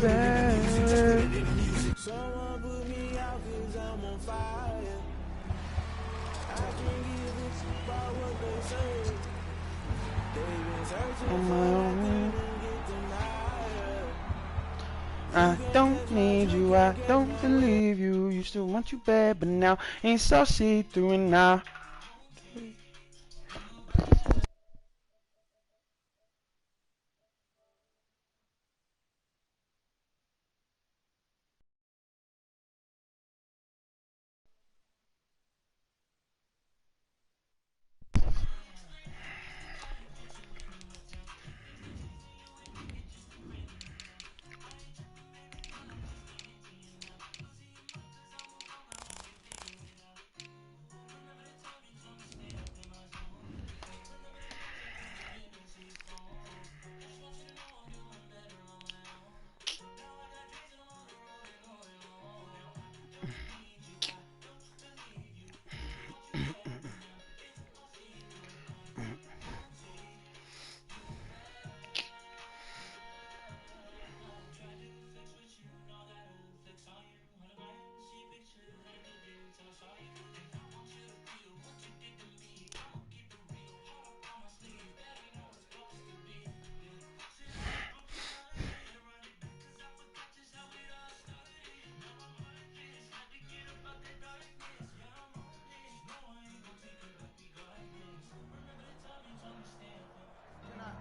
bad. Someone put me out 'cause I'm on fire. I can't give a shit about what they say. They've been searching for me, couldn't get denied. I don't need you, I don't believe you. Used to want you bad, but now ain't so see-through and now.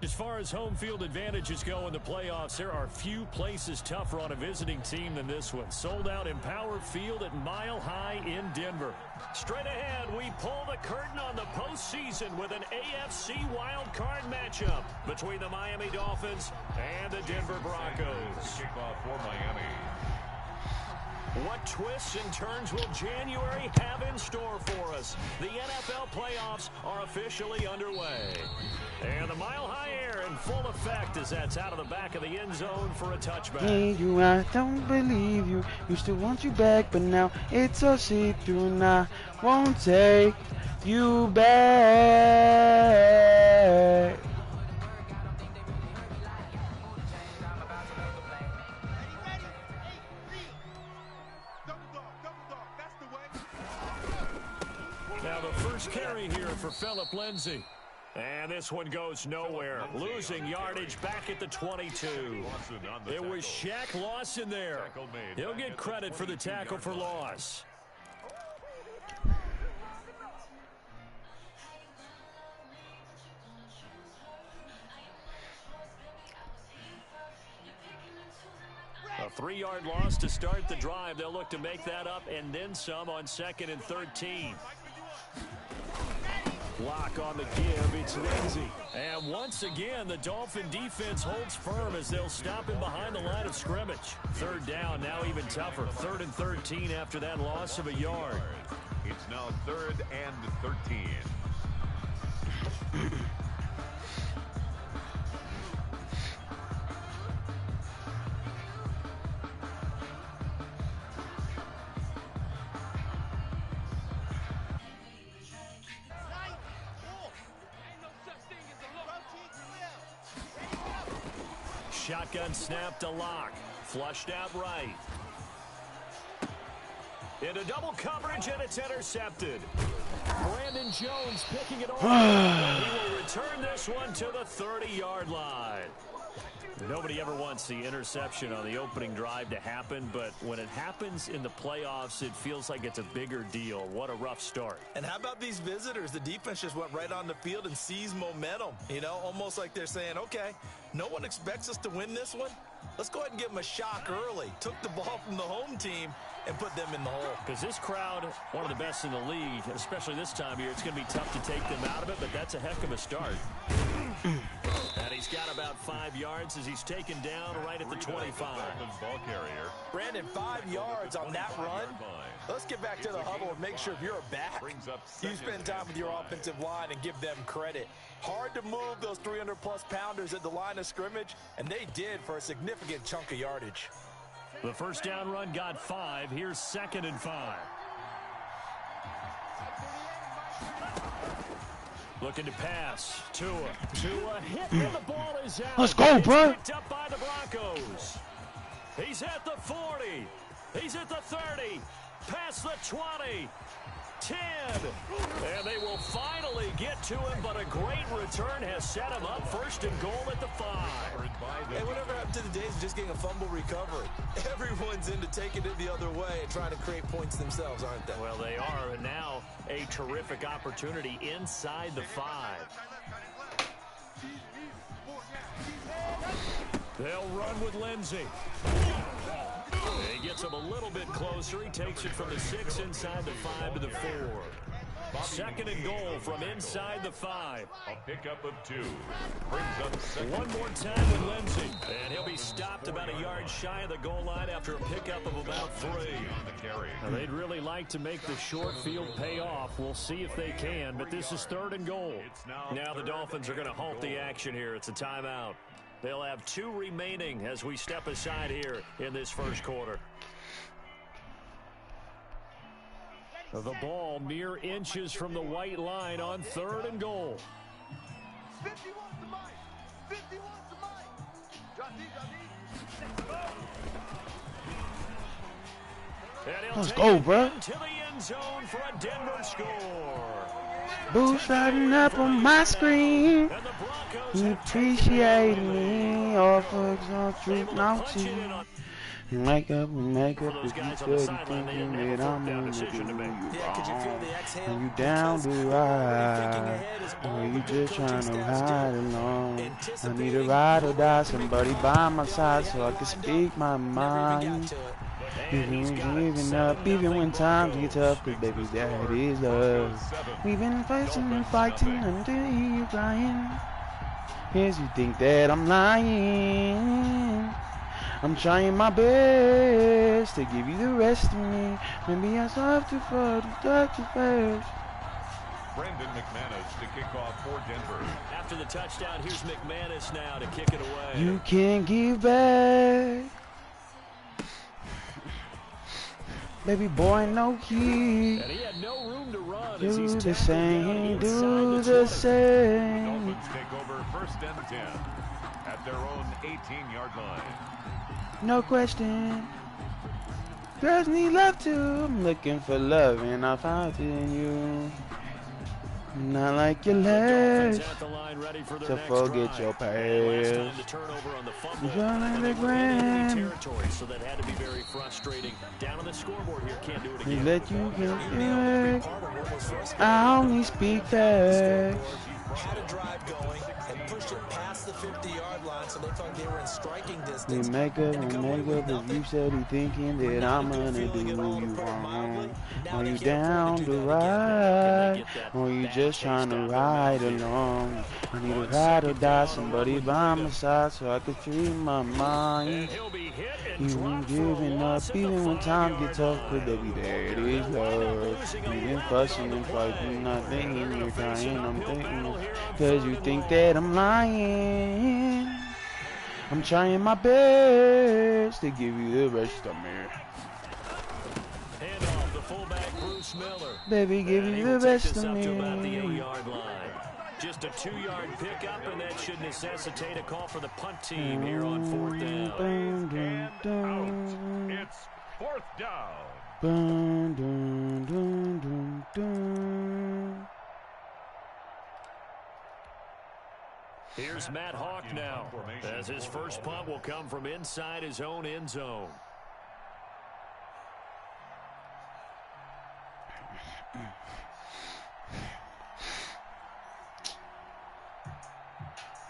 As far as home field advantages go in the playoffs, there are few places tougher on a visiting team than this one. Sold out Empower Field at Mile High in Denver. Straight ahead, we pull the curtain on the postseason with an AFC Wildcard matchup between the Miami Dolphins and the Denver Broncos. Kickoff for Miami. What twists and turns will January have in store for us? The NFL playoffs are officially underway. And the Mile High air in full effect as that's out of the back of the end zone for a touchback. Need you, I don't believe you. Used to want you back, but now it's all see-through and I won't take you back. Now the first carry here for Phillip Lindsay. And this one goes nowhere. Losing yardage back at the 22. It was Shaq Lawson there. He'll get credit for the tackle for loss. A 3-yard loss to start the drive. They'll look to make that up and then some on 2nd and 13. Block on the give, it's Lindsay. And once again, the Dolphin defense holds firm as they'll stop him behind the line of scrimmage. 3rd down, now even tougher. 3rd and 13 after that loss of a yard. It's now 3rd and 13. Shotgun snap to Lock. Flushed out right. Into double coverage, and it's intercepted. Brandon Jones picking it off. He will return this one to the 30-yard line. Nobody ever wants the interception on the opening drive to happen, but when it happens in the playoffs, it feels like it's a bigger deal. What a rough start. And how about these visitors? The defense just went right on the field and seized momentum. You know, almost like they're saying, okay, no one expects us to win this one. Let's go ahead and give them a shock early. Took the ball from the home team and put them in the hole. Because this crowd, one of the best in the league, especially this time of year, it's going to be tough to take them out of it, but that's a heck of a start. And he's got about 5 yards as he's taken down right at the 25. Ball carrier. Brandon, 5 yards on that run. Let's get back to the huddle and make sure if you're back, you spend time with your offensive line and give them credit. Hard to move those 300-plus pounders at the line of scrimmage, and they did for a significant chunk of yardage. The first down run got 5. Here's 2nd and 5. Looking to pass. Tua hit and the ball is out. Let's go, bro. Picked up by the Broncos. He's at the 40. He's at the 30. Past the 20. 10. And they will finally get to him, but a great return has set him up first and goal at the 5. Hey, whatever happened to the days of just getting a fumble recovery? Everyone's into taking it the other way and trying to create points themselves, aren't they? Well, they are, and now a terrific opportunity inside the 5. They'll run with Lindsey. He gets him a little bit closer. He takes it from the 6 inside the 5 to the 4. Second and goal from inside the 5. A pickup of 2. Brings up second. One more time with Lindsey. And he'll be stopped about a yard shy of the goal line after a pickup of about 3. Now, they'd really like to make the short field pay off. We'll see if they can, but this is third and goal. Now the Dolphins are going to halt the action here. It's a timeout. They'll have 2 remaining as we step aside here in this first quarter. The ball mere inches from the white line on third and goal. 50 wants the mic. 50 wants the mic. Drop these. Let's go, bro. To the end zone for a Denver score. Boost lighting up on my screen. He appreciate me. All folks on truth now too. Make up, if you could thinking that I'm gonna do you wrong. Are you down to ride? Or are you just trying to ride along? I need a ride or die, somebody by my side so I can speak my mind. Even giving up, even when times get tough, cause baby, that is love. We've been fighting and fighting until you crying. Here's you think that I'm lying. I'm trying my best to give you the rest of me. Maybe I have to fall to touch you first. Brendan McManus to kick off for Denver. After the touchdown, here's McManus now to kick it away. You can't give back. Baby boy, no key. And he had no room to run. Do the same, do the same. Dolphins take over first and 10 at their own 18-yard line. No question. Girls need love too. I'm looking for love and I found it in you. Not like your legs to forget your past. You're in the ground. So that had to be very frustrating. Down on the scoreboard here, can't do it He again. let you get it. I only speak facts. Had a drive going and pushed it past the 50-yard line, so they felt they were in striking We distance. make up, if you said he thinking that I'm gonna do you wrong. Are you down to ride? Or you just trying to ride along? I need a ride or die, somebody by my side so I can free my mind. You ain't giving up even when times get tough, cause baby, that is love. You been fussing and fighting, not thinking you're crying, I'm thinking, cause you think that I'm lying. I'm trying my best to give you the rest of me. Hand off the fullback, Bruce Miller. Baby, give you the best of me. About the 8-yard line. Just a 2-yard pickup, and that should necessitate a call for the punt team here on 4th down. And out. It's 4th down. Here's Matt Hawk now, as his first punt will come from inside his own end zone.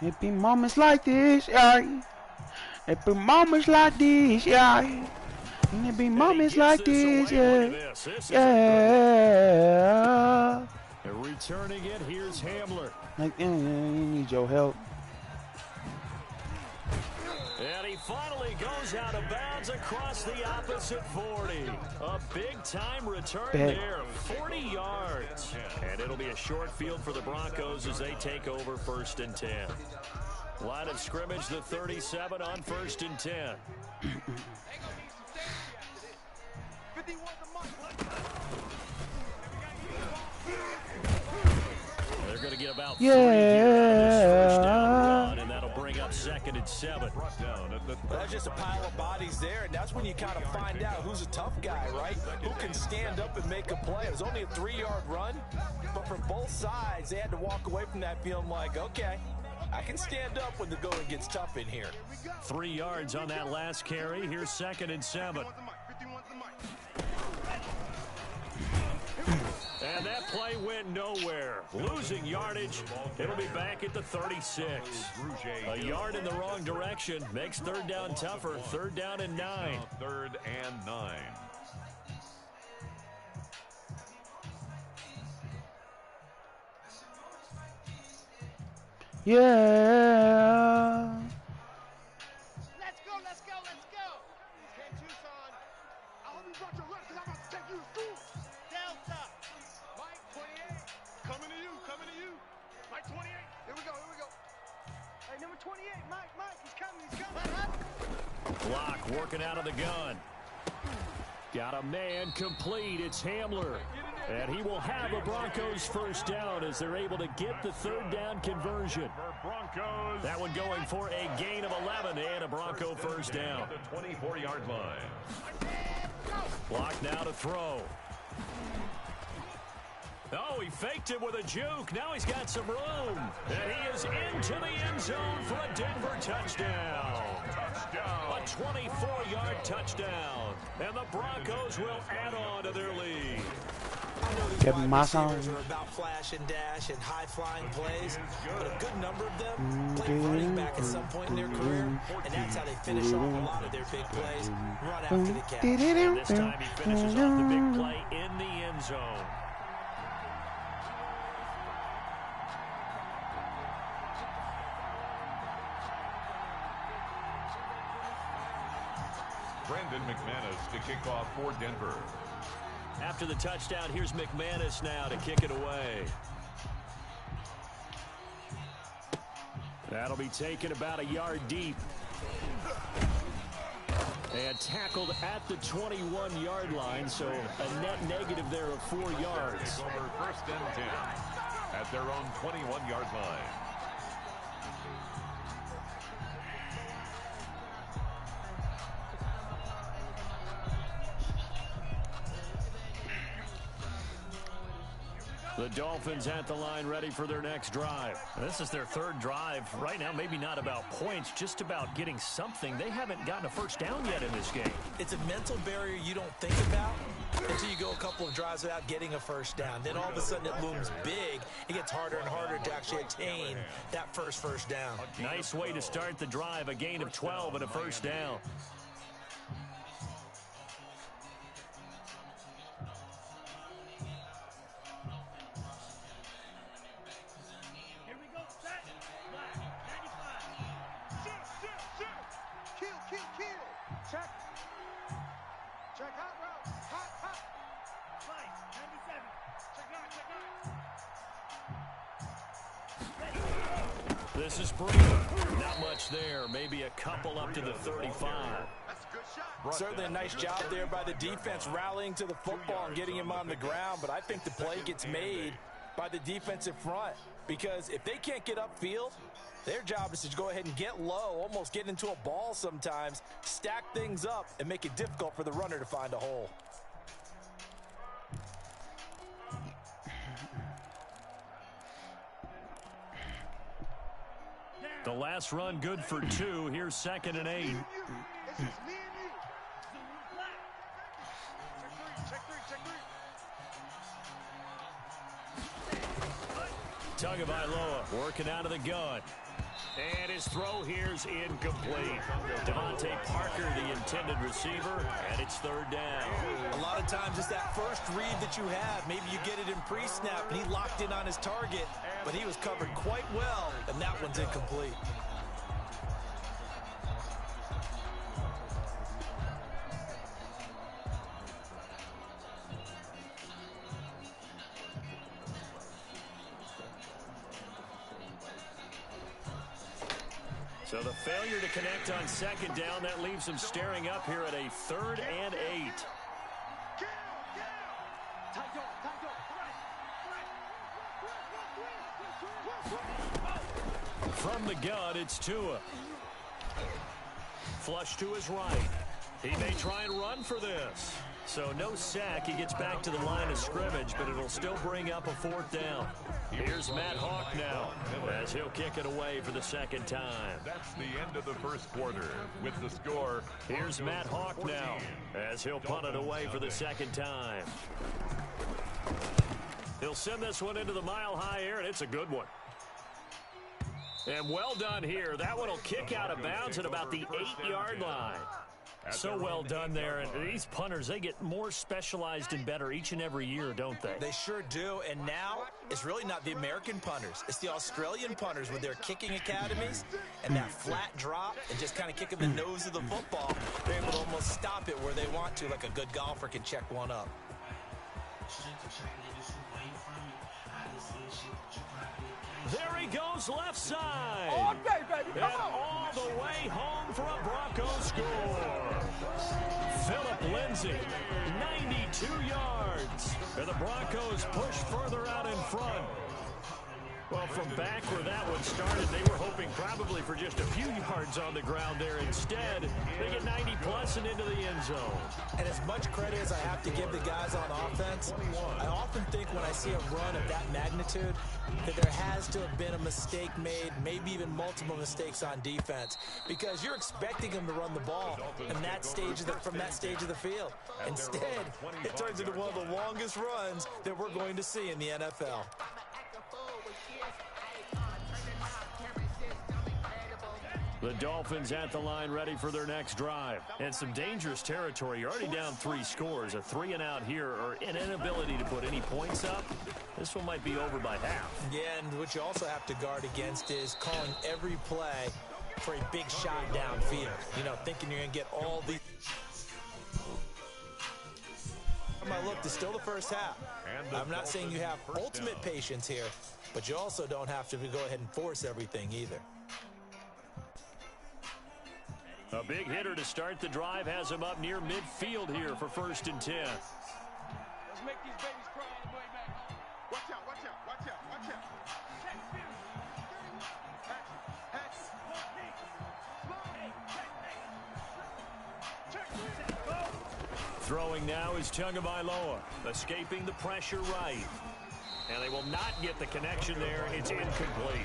It be moments like this, yeah. It be moments like this, yeah. And it be moments like this, yeah. Yeah. Returning it, here's Hamler. Like, you need your help. And he finally goes out of bounds across the opposite 40. A big-time return there, 40 yards. And it'll be a short field for the Broncos as they take over 1st and 10. Line of scrimmage, the 37 on 1st and 10. They're going to get about 3 here on this first down run, and that'll bring up 2nd and 7. That's just a pile of bodies there, and that's when you kind of find out who's a tough guy, right? Who can stand up and make a play. It was only a 3-yard run, but from both sides, they had to walk away from that feeling like, okay, I can stand up when the going gets tough in here. 3 yards on that last carry. Here's 2nd and 7. And that play went nowhere. Losing yardage. It'll be back at the 36. A yard in the wrong direction makes 3rd down tougher. 3rd down and 9. 3rd and 9. Yeah. Let's go, let's go, let's go. Hey, Tucson. I hope you brought your lunch because I'm about to take you to school. Delta. Mike, 28. Coming to you. Mike, 28. Here we go. Hey, number 28, Mike, he's coming. Block working out of the gun. Got a man complete. It's Hamler. And he will have a Broncos first down as they're able to get the 3rd down conversion. That one going for a gain of 11 and a Bronco first down. The 24-yard line. Block now to throw. Oh, he faked it with a juke. Now he's got some room. And he is into the end zone for a Denver touchdown. A 24-yard touchdown. And the Broncos will add on to their lead. I know these wide receivers are about flash and dash and high-flying plays, but a good number of them play running back at some point in their career, and that's how they finish off a lot of their big plays, run after the catch. And this time he finishes off the big play in the end zone. Brandon McManus to kick off for Denver. After the touchdown, here's McManus now to kick it away. That'll be taken about a yard deep. And tackled at the 21-yard line, so a net negative there of 4 yards. Over 1st and 10 at their own 21-yard line. The Dolphins at the line ready for their next drive. This is their 3rd drive. Right now, maybe not about points, just about getting something. They haven't gotten a first down yet in this game. It's a mental barrier you don't think about until you go a couple of drives without getting a first down. Then all of a sudden it looms big. It gets harder and harder to actually attain that first down. Nice way to start the drive. A gain of 12 and a first down. This is Brewer. Not much there. Maybe a couple up to the 35. Certainly a nice job there by the defense rallying to the football and getting him on the ground, but I think the play gets made by the defensive front because if they can't get upfield, their job is to go ahead and get low, almost get into a ball sometimes, stack things up, and make it difficult for the runner to find a hole. The last run good for 2. Here's 2nd and 8. Tagovailoa working out of the gun. And his throw here's incomplete. Devontae Parker, the intended receiver, and it's 3rd down. A lot of times it's that first read that you have. Maybe you get it in pre-snap, and he locked in on his target, but he was covered quite well, and that one's incomplete. So the failure to connect on 2nd down, that leaves them staring up here at a 3rd and 8. From the gun, it's Tua. Flush to his right. He may try and run for this. So no sack. He gets back to the line of scrimmage, but it'll still bring up a 4th down. Here's Matt Hawk now as he'll kick it away for the 2nd time. That's the end of the first quarter with the score. Here's Matt Hawk now as he'll punt it away for the 2nd time. He'll send this one into the mile-high air, and it's a good one. And well done here. That one will kick out of bounds at about the 8-yard line. So well done there. And these punters, they get more specialized and better each and every year, don't they? They sure do. And now it's really not the American punters. It's the Australian punters with their kicking academies and that flat drop and just kind of kicking the nose of the football. They're able to almost stop it where they want to, like a good golfer can check one up. There he goes, left side. All day, baby. Come And on. all the way home for a Broncos score. Phillip Lindsay, 92 yards. And the Broncos push further out in front. Well, from back where that one started, they were hoping probably for just a few yards on the ground there. Instead, they get 90-plus and into the end zone. And as much credit as I have to give the guys on offense, I often think when I see a run of that magnitude that there has to have been a mistake made, maybe even multiple mistakes on defense, because you're expecting them to run the ball in that stage of from that stage of the field. Instead, it turns into one of the longest runs that we're going to see in the NFL. The Dolphins at the line ready for their next drive. And some dangerous territory. You're already down 3 scores. A 3-and-out here or an inability to put any points up. This one might be over by half. Yeah, and what you also have to guard against is calling every play for a big shot downfield. You know, thinking you're going to get all these. Look, it's still the first half. I'm not saying you have ultimate patience here, but you also don't have to go ahead and force everything either. A big hitter to start the drive has him up near midfield here for 1st and 10. Let's make these babies cry all the way back home. Watch out, watch out, watch out, watch out. Throwing now is Tagovailoa, escaping the pressure right. And they will not get the connection there. It's incomplete.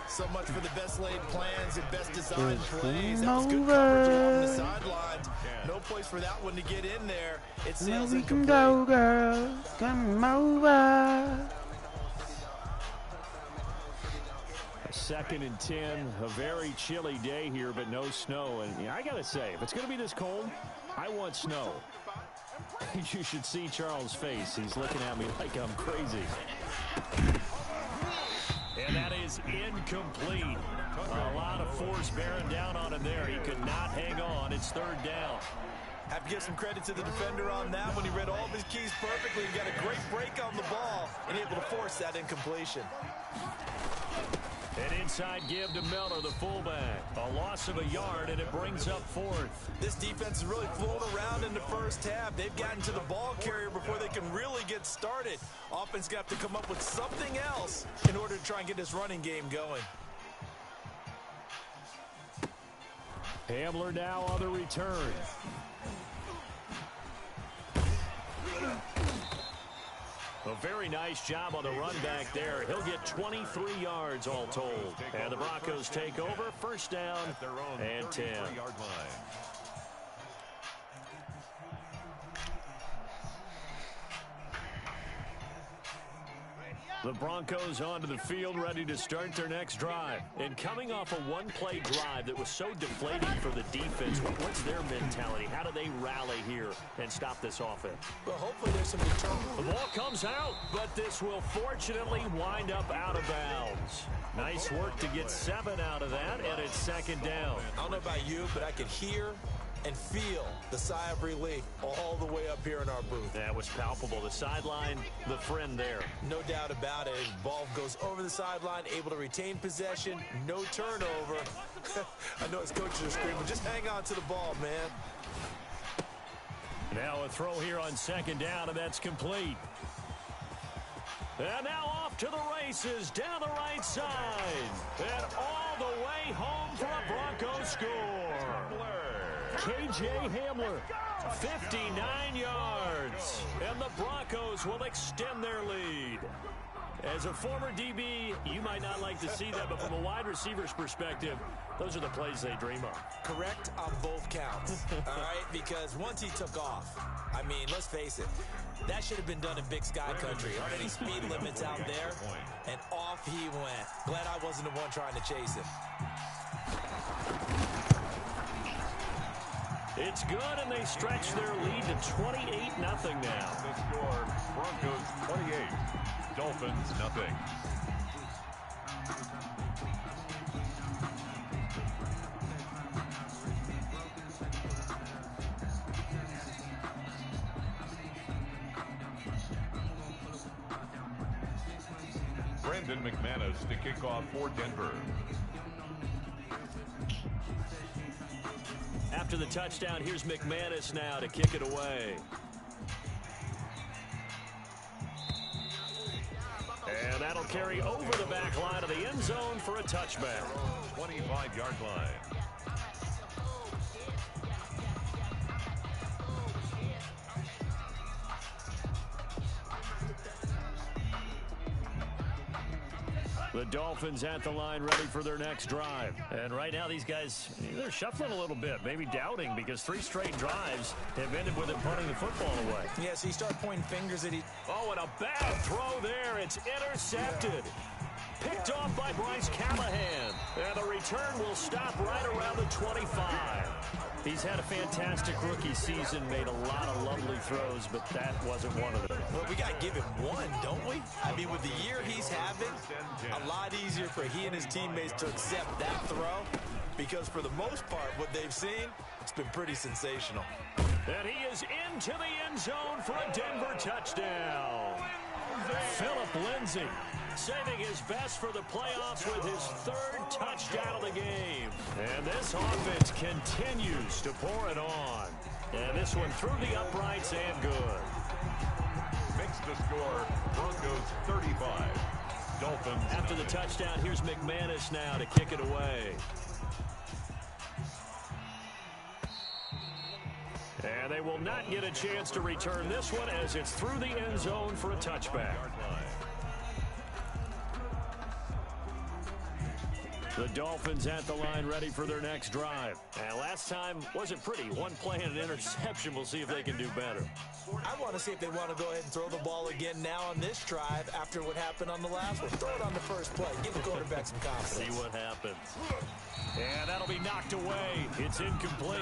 So much for the best laid plans and best designed plays. That was good coverage along the sidelines. No place for that one to get in there. It sails We can incomplete. go, girl. Come over. 2nd and 10. A very chilly day here, but no snow. And I got to say, if it's going to be this cold, I want snow. You should see Charles' face. He's looking at me like I'm crazy. And that is incomplete. A lot of force bearing down on him there. He could not hang on. It's 3rd down. Have to give some credit to the defender on that when he read all of his keys perfectly. He got a great break on the ball and able to force that incompletion. An inside give to Miller, the fullback. A loss of a yard, and it brings up 4th. This defense is really flown around in the first half. They've gotten to the ball carrier before they can really get started. Offense got to come up with something else in order to try and get this running game going. Hamler now on the return. A very nice job on the run back there. He'll get 23 yards all told. And the Broncos take over. 1st down and 10. The Broncos onto the field, ready to start their next drive. And coming off a one-play drive that was so deflating for the defense, what's their mentality? How do they rally here and stop this offense? Well, hopefully there's some determination. The ball comes out, but this will fortunately wind up out of bounds. Nice work to get 7 out of that, and it's 2nd down. I don't know about you, but I could hear and feel the sigh of relief all the way up here in our booth. That was palpable. The sideline, the friend there. No doubt about it. Ball goes over the sideline, able to retain possession, no turnover. I know his coaches are screaming, just hang on to the ball, man. Now a throw here on 2nd down, and that's complete. And now off to the races down the right side. And all the way home for a Broncos score. K.J. Hamler, 59 yards. And the Broncos will extend their lead. As a former DB, you might not like to see that, but from a wide receiver's perspective, those are the plays they dream of. Correct on both counts, all right? Because once he took off, I mean, let's face it, that should have been done in Big Sky Country. Aren't any speed limits out there? And off he went. Glad I wasn't the one trying to chase him. It's good, and they stretch their lead to 28-0 now. The score, Broncos 28, Dolphins nothing. Brandon McManus to kick off for Denver. After the touchdown, here's McManus now to kick it away. And that'll carry over the back line of the end zone for a touchback. 25-yard line. The Dolphins at the line ready for their next drive. And right now these guys, they're shuffling a little bit, maybe doubting, because 3 straight drives have ended with them punting the football away. Yeah, so you start pointing fingers at each. Oh, and a bad throw there. It's intercepted. Picked off by Bryce Callahan. And the return will stop right around the 25. He's had a fantastic rookie season, made a lot of lovely throws, but that wasn't one of them. Well, we got to give him one, don't we? I mean, with the year he's having, a lot easier for he and his teammates to accept that throw, because for the most part, what they've seen, it's been pretty sensational. And he is into the end zone for a Denver touchdown. Philip Lindsay saving his best for the playoffs with his 3rd touchdown of the game. And this offense continues to pour it on. And this one through the uprights and good. Makes the score, Broncos 35, Dolphins. After the touchdown, here's McManus now to kick it away. And they will not get a chance to return this one as it's through the end zone for a touchback. The Dolphins at the line ready for their next drive. And last time wasn't pretty. 1 play and an interception. We'll see if they can do better. I want to see if they want to go ahead and throw the ball again now on this drive after what happened on the last one. Throw it on the first play. Give the quarterback some confidence. See what happens. And that'll be knocked away. It's incomplete.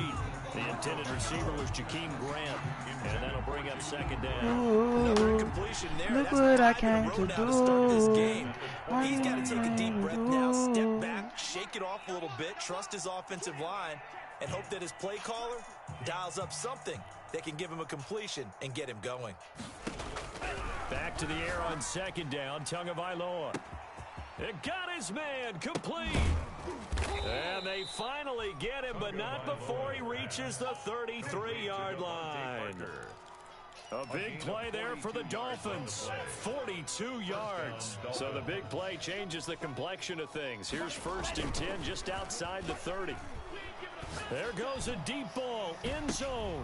The intended receiver was Jakeem Grant. And that'll bring up 2nd down. Another incompletion there. Look That's what I the came to to start this game. do. He's got to take a deep breath now, step back, shake it off a little bit, trust his offensive line, and hope that his play caller dials up something that can give him a completion and get him going. Back to the air on 2nd down. Tagovailoa. It got his man complete. And they finally get him, but not before he reaches the 33-yard line. A big play there for the Dolphins. 42 yards. So the big play changes the complexion of things. Here's 1st and 10 just outside the 30. There goes a deep ball, end zone.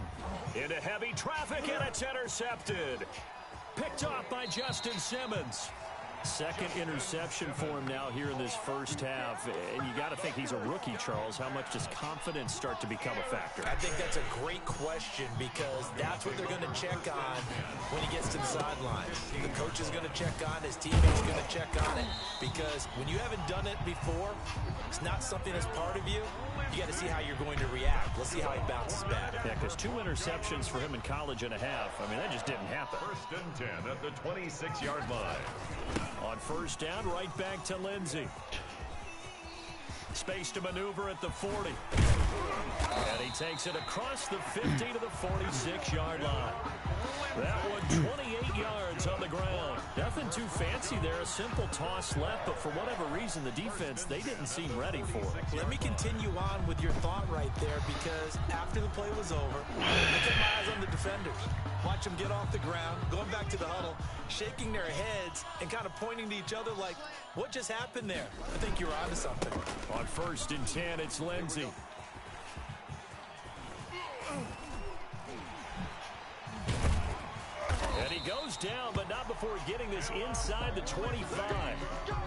Into heavy traffic, and it's intercepted. Picked off by Justin Simmons. 2nd interception for him now here in this first half. And you got to think he's a rookie, Charles. How much does confidence start to become a factor? I think that's a great question, because that's what they're going to check on when he gets to the sidelines. The coach is going to check on, his teammates are going to check on it, because when you haven't done it before, it's not something that's part of you. You got to see how you're going to react. Let's see how he bounces back. Yeah, because 2 interceptions for him in college and a half. I mean, that just didn't happen. 1st and 10 at the 26-yard line. On 1st down, right back to Lindsay. Space to maneuver at the 40. And he takes it across the 50 to the 46-yard line. That one 28 yards on the ground. Nothing too fancy there. A simple toss left, but for whatever reason, the defense, they didn't seem ready for it. Let me continue on with your thought right there, because after the play was over, look at my eyes on the defenders. Watch them get off the ground, going back to the huddle, shaking their heads, and kind of pointing to each other like, what just happened there? I think you're onto something. On 1st and 10, it's Lindsey. And he goes down, but not before getting this inside the 25.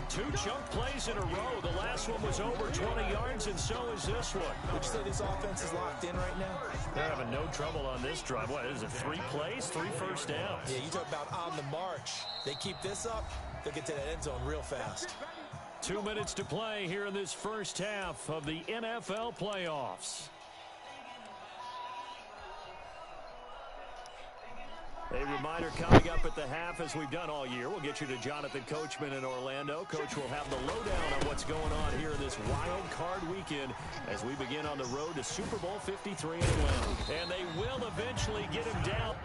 2 chunk plays in a row. The last one was over 20 yards, and so is this one. Would you say this offense is locked in right now? They're having no trouble on this drive. What is it, 3 plays, 3 first downs? Yeah, you talk about on the march. They keep this up, they'll get to that end zone real fast. 2 minutes to play here in this first half of the NFL playoffs. A reminder coming up at the half, as we've done all year. We'll get you to Jonathan Coachman in Orlando. Coach will have the lowdown on what's going on here in this wild card weekend as we begin on the road to Super Bowl 53 in Atlanta. And they will eventually get him down.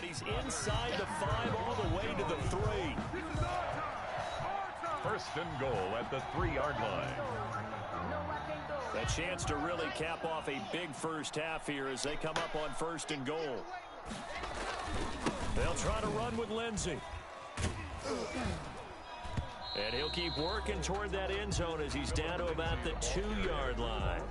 He's inside the 5 all the way to the 3. 1st and goal at the 3-yard line. A chance to really cap off a big first half here as they come up on 1st and goal. They'll try to run with Lindsey. And he'll keep working toward that end zone as he's down to about the 2-yard line.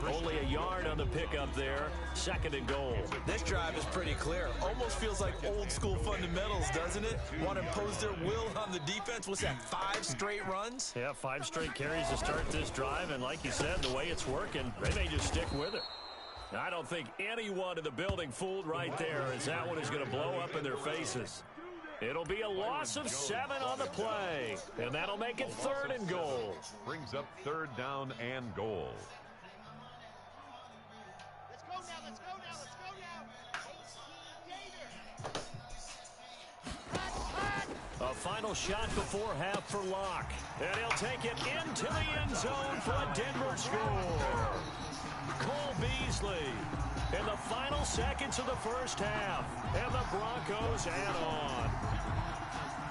Only a yard on the pickup there. 2nd and goal. This drive is pretty clear. Almost feels like old school fundamentals, doesn't it? Want to impose their will on the defense. What's that, 5 straight runs? Yeah, 5 straight carries to start this drive. And like you said, the way it's working, they may just stick with it. I don't think anyone in the building fooled right there, as that one is going to blow up in their faces. It'll be a loss of 7 on the play, and that'll make it 3rd and goal. Brings up 3rd down and goal. Let's go now. A final shot before half for Locke, and he'll take it into the end zone for a Denver score. Cole Beasley in the final seconds of the first half, and the Broncos add on.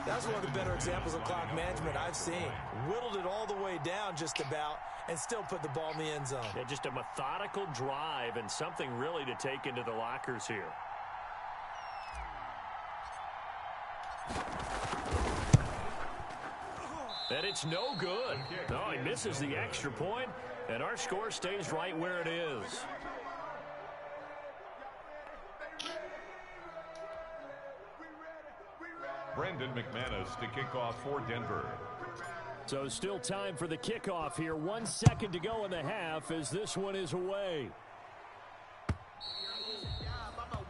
That's one of the better examples of clock management I've seen. Whittled it all the way down just about and still put the ball in the end zone. Yeah, just a methodical drive and something really to take into the lockers here. And it's no good. No, he misses the extra point, and our score stays right where it is. Brendan McManus to kick off for Denver. So still time for the kickoff here. 1 second to go in the half as this one is away.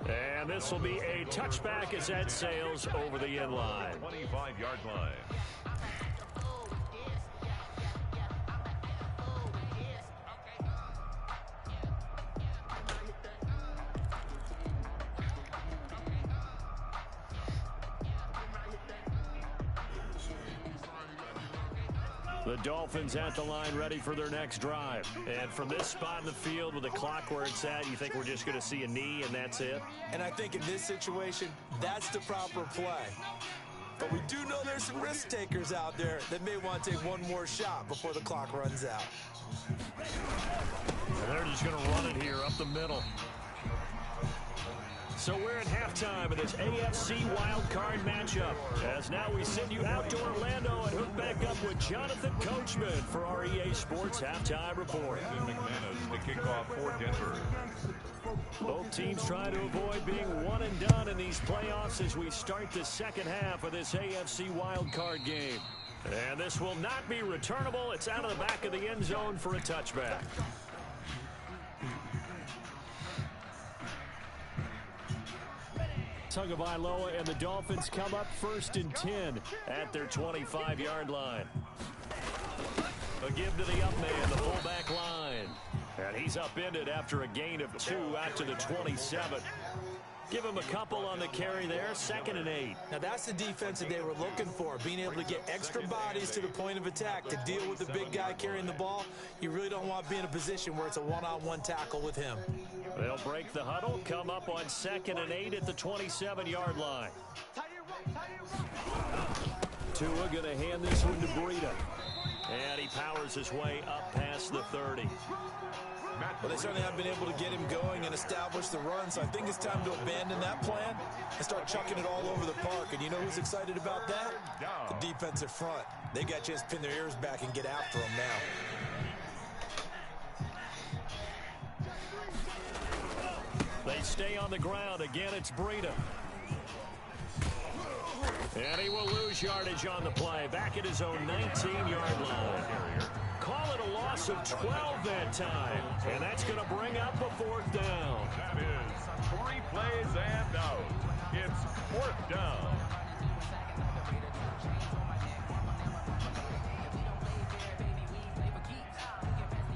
And this will be a touchback as that sails over the end line. 25-yard line. The Dolphins at the line ready for their next drive. And from this spot in the field with the clock where it's at, you think we're just going to see a knee and that's it? And I think in this situation, that's the proper play. But we do know there's some risk takers out there that may want to take one more shot before the clock runs out. And they're just going to run it here up the middle. So we're at halftime of this AFC Wildcard matchup. As now we send you out to Orlando and hook back up with Jonathan Coachman for our EA Sports Halftime Report. McManus to kick off for Denver. Both teams trying to avoid being one and done in these playoffs as we start the second half of this AFC Wildcard game. And this will not be returnable. It's out of the back of the end zone for a touchback. Tagovailoa and the Dolphins come up 1st and 10 at their 25-yard line. A give to the up man, the fullback line. And he's upended after a gain of 2 out to the 27. Give him a couple on the carry there, 2nd and 8. Now that's the defense that they were looking for, being able to get extra bodies to the point of attack to deal with the big guy carrying the ball. You really don't want to be in a position where it's a one-on-one tackle with him. They'll break the huddle, come up on 2nd and 8 at the 27-yard line. Tua going to hand this one to Breida. And he powers his way up past the 30. Well, they certainly have been able to get him going and establish the run, so I think it's time to abandon that plan and start chucking it all over the park. And you know who's excited about that? The defensive front. They got a chance to pin their ears back and get after him now. They stay on the ground. Again, it's Breida. And he will lose yardage on the play. Back at his own 19-yard line. Call it a loss of 12 that time. And that's going to bring up a 4th down. That is 3 plays and out. It's 4th down.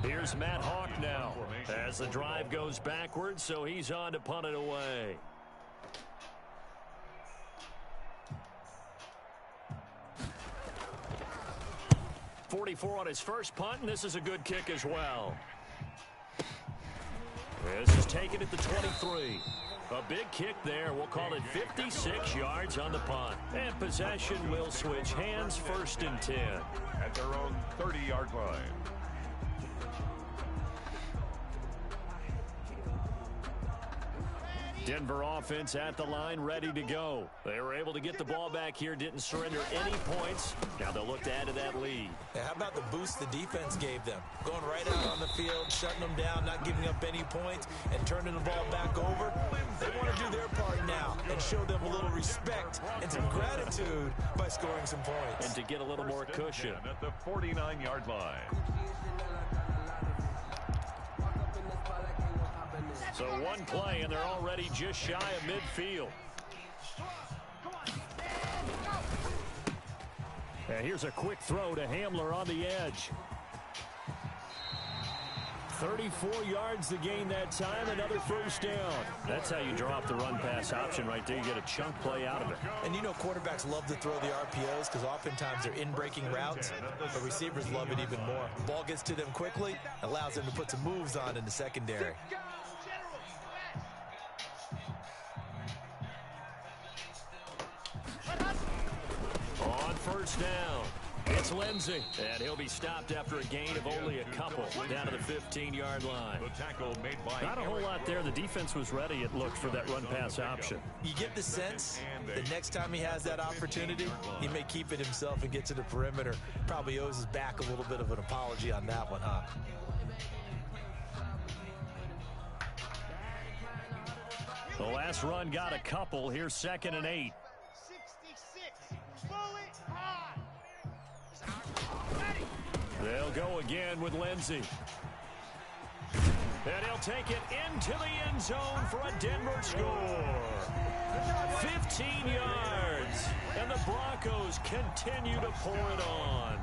Here's Matt Hawk now as the drive goes backwards, so he's on to punt it away. .44 on his first punt, and this is a good kick as well. This is taken at the 23. A big kick there. We'll call it 56 yards on the punt. And possession will switch hands, 1st and 10. At their own 30-yard line. Denver offense at the line, ready to go. They were able to get the ball back here, didn't surrender any points. Now they'll look to add to that lead. Yeah, how about the boost the defense gave them? Going right out on the field, shutting them down, not giving up any points, and turning the ball back over. They want to do their part now and show them a little respect and some gratitude by scoring some points. And to get a little more cushion. At the 49-yard line. So one play, and they're already just shy of midfield. And here's a quick throw to Hamler on the edge. 34 yards to gain that time, another 1st down. That's how you draw up the run-pass option right there. You get a chunk play out of it. And you know quarterbacks love to throw the RPOs because oftentimes they're in-breaking routes, but receivers love it even more. Ball gets to them quickly, allows them to put some moves on in the secondary. On 1st down, it's Lindsey. And he'll be stopped after a gain of only a couple down to the 15-yard line. The tackle made by Not a whole lot there. The defense was ready, it looked, for that run-pass option. You get the sense that next time he has that opportunity, he may keep it himself and get to the perimeter. Probably owes his back a little bit of an apology on that one, huh? The last run got a couple. Here's 2nd and 8. 66. Bullet high. They'll go again with Lindsey. And he'll take it into the end zone for a Denver score. 15 yards. And the Broncos continue to pour it on.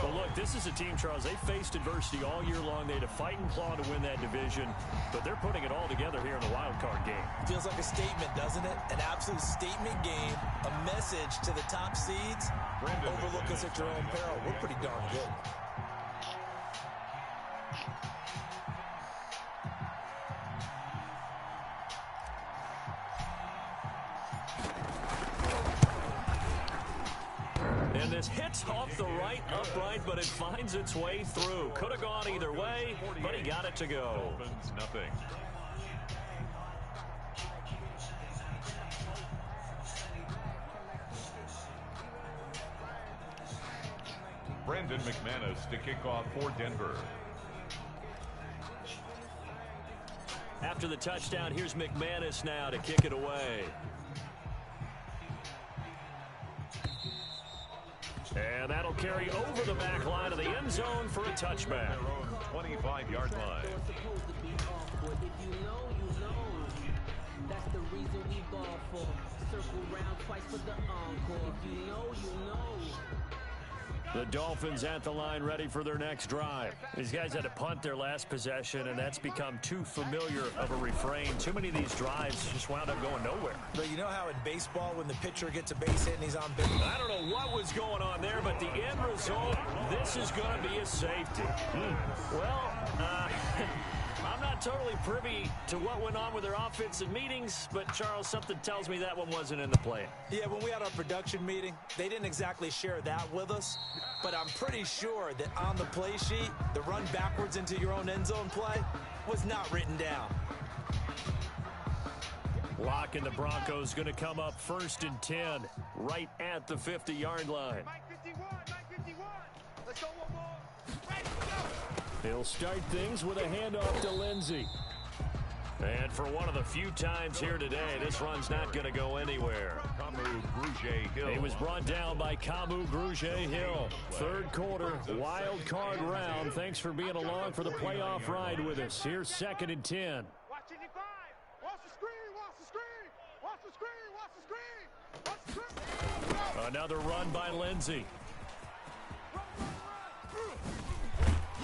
But look, this is a team, Charles, they faced adversity all year long. They had to fight and claw to win that division. But they're putting it all together here in the wild card game. Feels like a statement, doesn't it? An absolute statement game. A message to the top seeds. Overlook us at your own peril. We're pretty darn good. And this hits off the right upright, but it finds its way through. Could have gone either way, but he got it to go. Nothing. Brandon McManus to kick off for Denver. After the touchdown, here's McManus now to kick it away. And that'll carry over the back line of the end zone for a touchback. 25-yard line. That's the reason we ball for. Circle round twice for the encore. If you know, you know. The Dolphins at the line ready for their next drive. These guys had to punt their last possession, and that's become too familiar of a refrain. Too many of these drives just wound up going nowhere. But you know how in baseball when the pitcher gets a base hit and he's on base? I don't know what was going on there, but the end result, this is going to be a safety. Well, I'm not totally privy to what went on with their offensive meetings, but Charles, something tells me that one wasn't in the play. Yeah, when we had our production meeting, they didn't exactly share that with us, but I'm pretty sure that on the play sheet, the run backwards into your own end zone play was not written down. Lock and the Broncos going to come up 1st and 10, right at the 50-yard line. Mike 51, Mike 51. Let's go one more. Ready, go. He'll start things with a handoff to Lindsey. And for one of the few times here today, this run's not going to go anywhere. He was brought down by Kamu Grugier-Hill. Third quarter, wild card round. Thanks for being along for the playoff ride with us. Here's 2nd and 10. Watch 85. Watch the screen. Watch the screen. Watch the screen. Watch the screen. Watch the screen. Another run by Lindsey.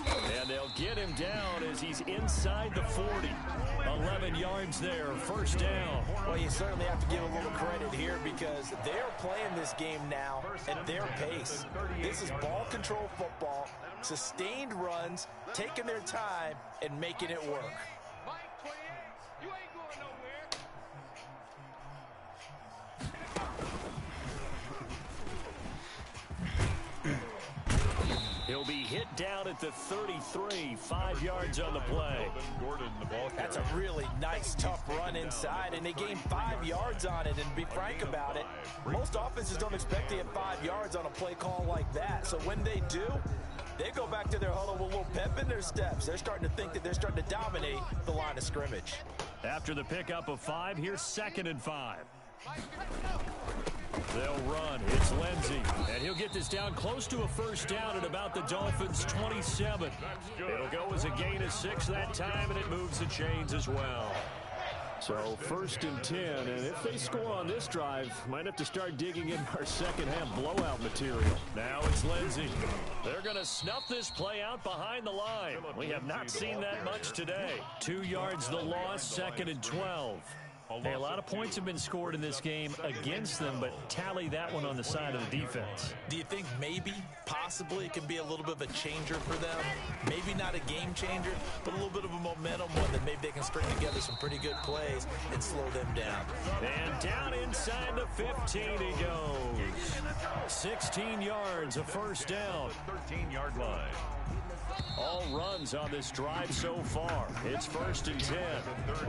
And they'll get him down as he's inside the 40. 11 yards there, 1st down. Well, you certainly have to give a little credit here because they're playing this game now at their pace. This is ball control football, sustained runs, taking their time, and making it work. Mike 28. You ain't going nowhere. He'll be hit down at the 33, 5 yards on the play. That's a really nice, tough run inside, and they gained 5 yards on it. And to be frank about it, most offenses don't expect to get 5 yards on a play call like that. So when they do, they go back to their huddle with a little pep in their steps. They're starting to think that they're starting to dominate the line of scrimmage. After the pickup of 5, here's 2nd and 5. They'll run. It's Lindsey. And he'll get this down close to a 1st down at about the Dolphins' 27. It'll go as a gain of 6 that time, and it moves the chains as well. So 1st and 10, and if they score on this drive, might have to start digging in our second-half blowout material. Now it's Lindsey. They're going to snuff this play out behind the line. We have not seen that much today. 2 yards the loss, 2nd and 12. Hey, a lot of points have been scored in this game against them, but tally that one on the side of the defense. Do you think maybe, possibly, it can be a little bit of a changer for them? Maybe not a game changer, but a little bit of a momentum one that maybe they can string together some pretty good plays and slow them down. And down inside the 15 he goes. 16 yards, a 1st down. 13-yard line. All runs on this drive so far. It's 1st and 10.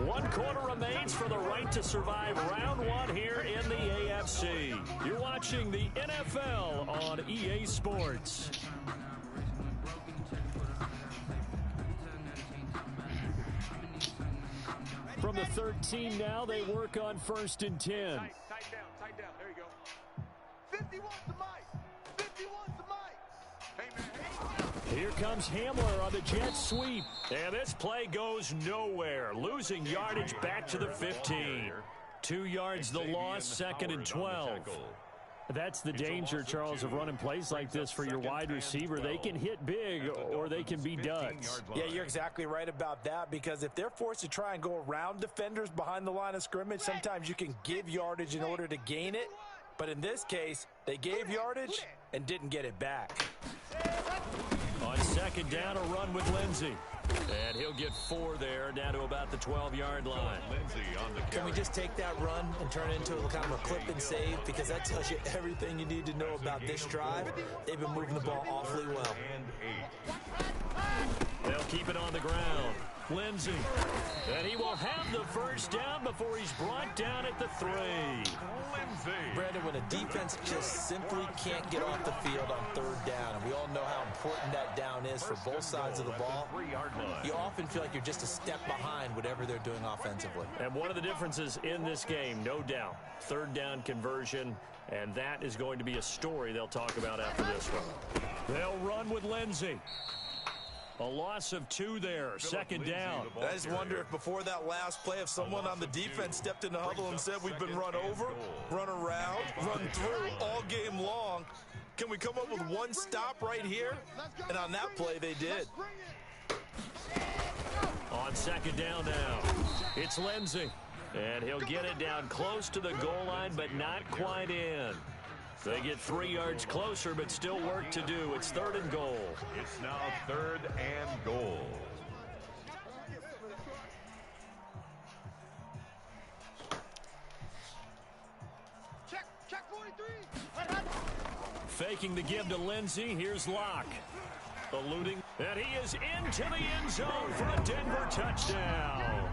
1 quarter remains for the right to survive round 1 here in the AFC. You're watching the NFL on EA Sports. From the 13 now, they work on 1st and 10. Tight down. There you go. 51's the mic. 51's the mic. Hey, man. Here comes Hamler on the jet sweep. And this play goes nowhere. Losing yardage back to the 15. 2 yards the loss, 2nd and 12. That's the danger, Charles, of running plays like this for your wide receiver. They can hit big or they can be duds. Yeah, you're exactly right about that because if they're forced to try and go around defenders behind the line of scrimmage, sometimes you can give yardage in order to gain it. But in this case, they gave yardage and didn't get it back. On 2nd down, a run with Lindsey. And he'll get 4 there, down to about the 12-yard line. Can we just take that run and turn it into a kind of a clip and save? Because that tells you everything you need to know about this drive. They've been moving the ball awfully well. They'll keep it on the ground. Lindsey. And he will have the 1st down before he's brought down at the 3. Brandon, when when a defense just simply can't get off the field on third down. And we all know how important that down is for both sides of the ball. You often feel like you're just a step behind whatever they're doing offensively. And one of the differences in this game, no doubt, third down conversion, and that is going to be a story they'll talk about after this one. They'll run with Lindsey. A loss of 2 there, second down. I just wonder if before that last play, if someone on the defense stepped in the huddle and said, we've been run over, run around, run through all game long. Can we come up with one stop right here? And on that play, they did. On second down now, it's Lindsey. And he'll get it down close to the goal line, but not quite in. They get 3 yards closer, but still work to do. It's 3rd and goal. It's now 3rd and goal. Check 43. Faking the give to Lindsey. Here's Locke. Eluding. And he is into the end zone for a Denver touchdown.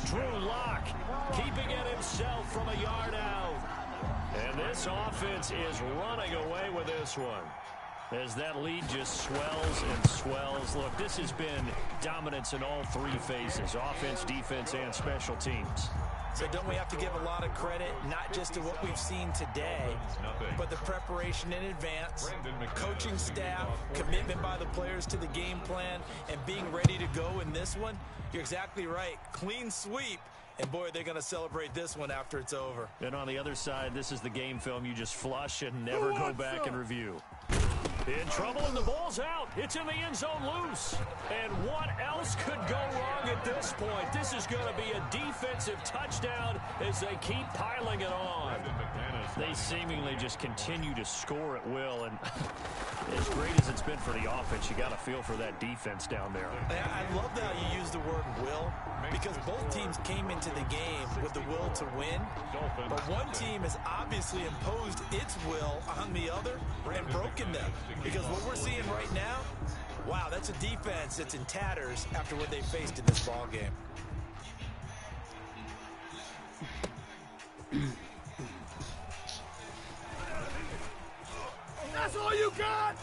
Drew Locke keeping it himself from a yard out. And this offense is running away with this one as that lead just swells and swells. Look, this has been dominance in all 3 phases, offense, defense, and special teams. So don't we have to give a lot of credit, not just to what we've seen today, but the preparation in advance, coaching staff, commitment by the players to the game plan, and being ready to go in this one? You're exactly right. Clean sweep. And, boy, they're going to celebrate this one after it's over. And on the other side, this is the game film you just flush and never go back and review. In trouble, and the ball's out. It's in the end zone loose. And what else could go wrong at this point? This is going to be a defensive touchdown as they keep piling it on. They seemingly just continue to score at will. And as great as it's been for the offense, you got to feel for that defense down there. I love how you use the word will, because both teams came into the game with the will to win. But one team has obviously imposed its will on the other and broken them. Because what we're seeing right now, wow, that's a defense that's in tatters after what they faced in this ball game. That's all you got?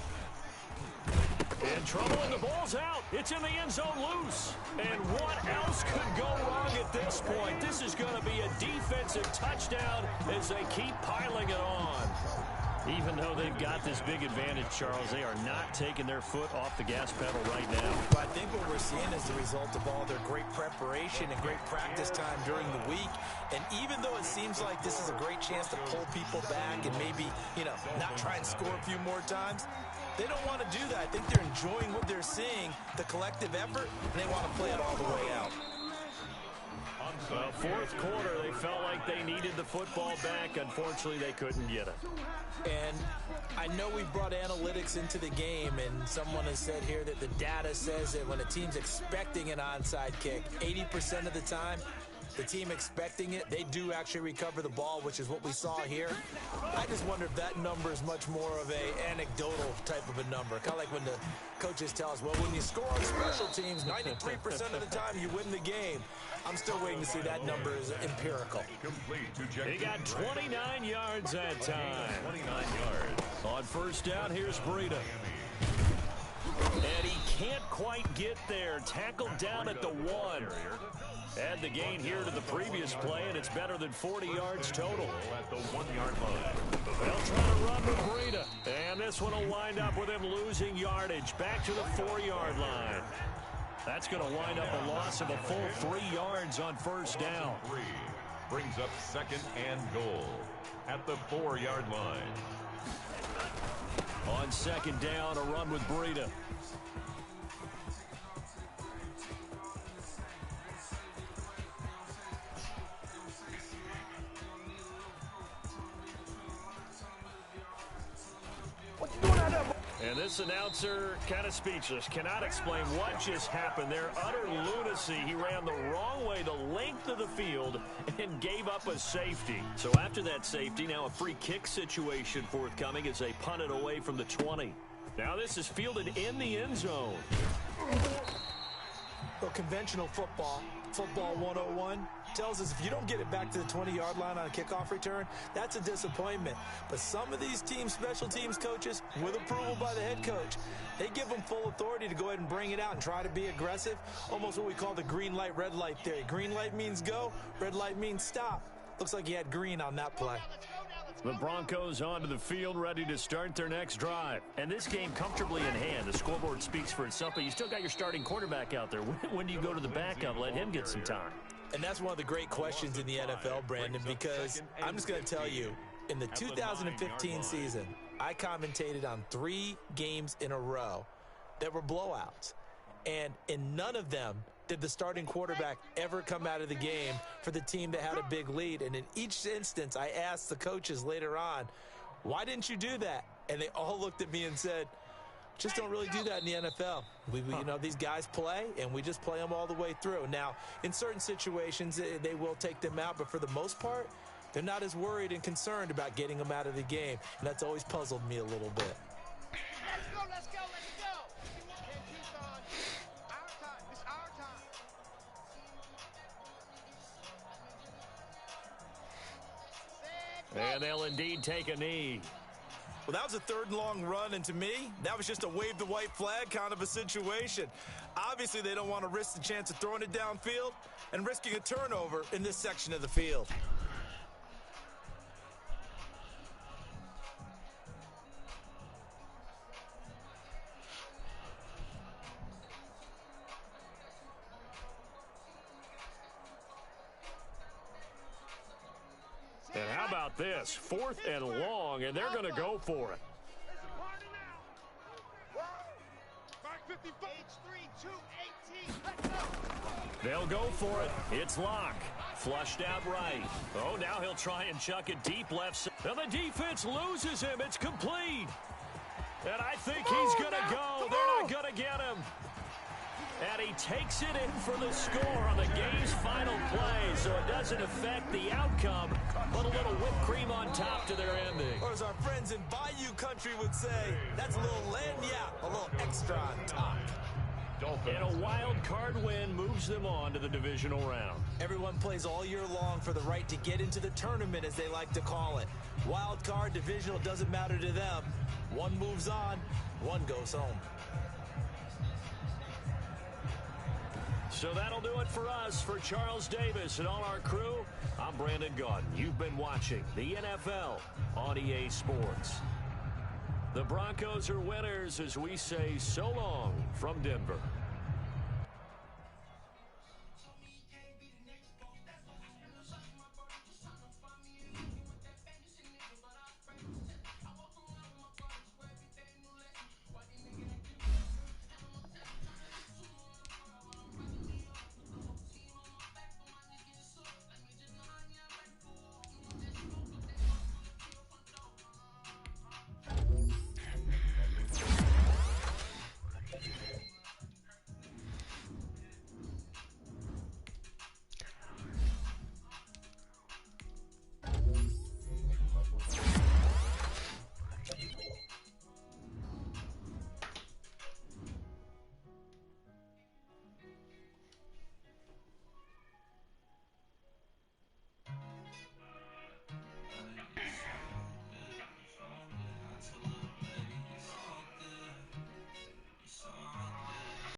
In trouble, and the ball's out. It's in the end zone loose. And what else could go wrong at this point? This is going to be a defensive touchdown as they keep piling it on. Even though they've got this big advantage, Charles, they are not taking their foot off the gas pedal right now. But I think what we're seeing is the result of all their great preparation and great practice time during the week. And even though it seems like this is a great chance to pull people back and maybe, not try and score a few more times, they don't want to do that. I think they're enjoying what they're seeing, the collective effort, and they want to play it all the way out. Well, 4th quarter, they felt like they needed the football back. Unfortunately, they couldn't get it. And I know we've brought analytics into the game, and someone has said here that the data says that when a team's expecting an onside kick, 80% of the time, the team expecting it, they do actually recover the ball, which is what we saw here. I just wonder if that number is much more of a anecdotal type of a number. Kind of like when the coaches tell us, well, when you score on special teams, 93% of the time you win the game. I'm still waiting to see that number is empirical. He got 29 yards that time. 29 yards. On first down, here's Breida. And he can't quite get there. Tackled down at the 1. Add the gain here to the previous play, and it's better than 40 yards total. At the 1-yard line. They'll try to run with Breida. And this one will wind up with him losing yardage. Back to the 4-yard line. That's going to wind up a loss of a full 3 yards on first down. Brings up 2nd and goal at the 4-yard line. On second down, a run with Breida. And this announcer kind of speechless, cannot explain what just happened there. Utter lunacy. He ran the wrong way the length of the field and gave up a safety. So after that safety, now a free kick situation forthcoming as they punt it away from the 20. Now this is fielded in the end zone. Well, conventional football 101, tells us if you don't get it back to the 20-yard line on a kickoff return, that's a disappointment. But some of these teams, special teams coaches, with approval by the head coach, they give them full authority to go ahead and bring it out and try to be aggressive, almost what we call the green light, red light theory. Green light means go, red light means stop. Looks like he had green on that play. The Broncos onto the field, ready to start their next drive. And this game comfortably in hand. The scoreboard speaks for itself, but you still got your starting quarterback out there. When do you go to the backup? Let him get some time. And that's one of the great questions in the NFL, Brandon, because I'm just going to tell you, in the 2015 season, I commentated on 3 games in a row that were blowouts. And in none of them did the starting quarterback ever come out of the game for the team that had a big lead. And in each instance, I asked the coaches later on, why didn't you do that? And they all looked at me and said, just don't really do that in the NFL. You know, these guys play, and we just play them all the way through. Now, in certain situations, they will take them out, but for the most part, they're not as worried and concerned about getting them out of the game, and that's always puzzled me a little bit. Let's go, let's go, let's go. Ken Tucson, our time, it's our time. And they'll indeed take a knee. Well, that was a 3rd and long run, and to me, that was just a wave the white flag kind of a situation. Obviously, they don't want to risk the chance of throwing it downfield and risking a turnover in this section of the field. And how about this? 4th and long, and they're going to go for it. They'll go for it. It's Locke. Flushed out right. Oh, now he'll try and chuck it deep left side. Now the defense loses him. It's complete. And I think he's going to go. They're not going to get him. And he takes it in for the score on the game's final play, so it doesn't affect the outcome, but a little whipped cream on top to their ending. Or as our friends in Bayou Country would say, that's a little lagniappe, a little extra on top. And a wild card win moves them on to the divisional round. Everyone plays all year long for the right to get into the tournament, as they like to call it. Wild card, divisional, doesn't matter to them. One moves on, one goes home. So that'll do it for us. For Charles Davis and all our crew, I'm Brandon Gaudin. You've been watching the NFL on EA Sports. The Broncos are winners as we say so long from Denver.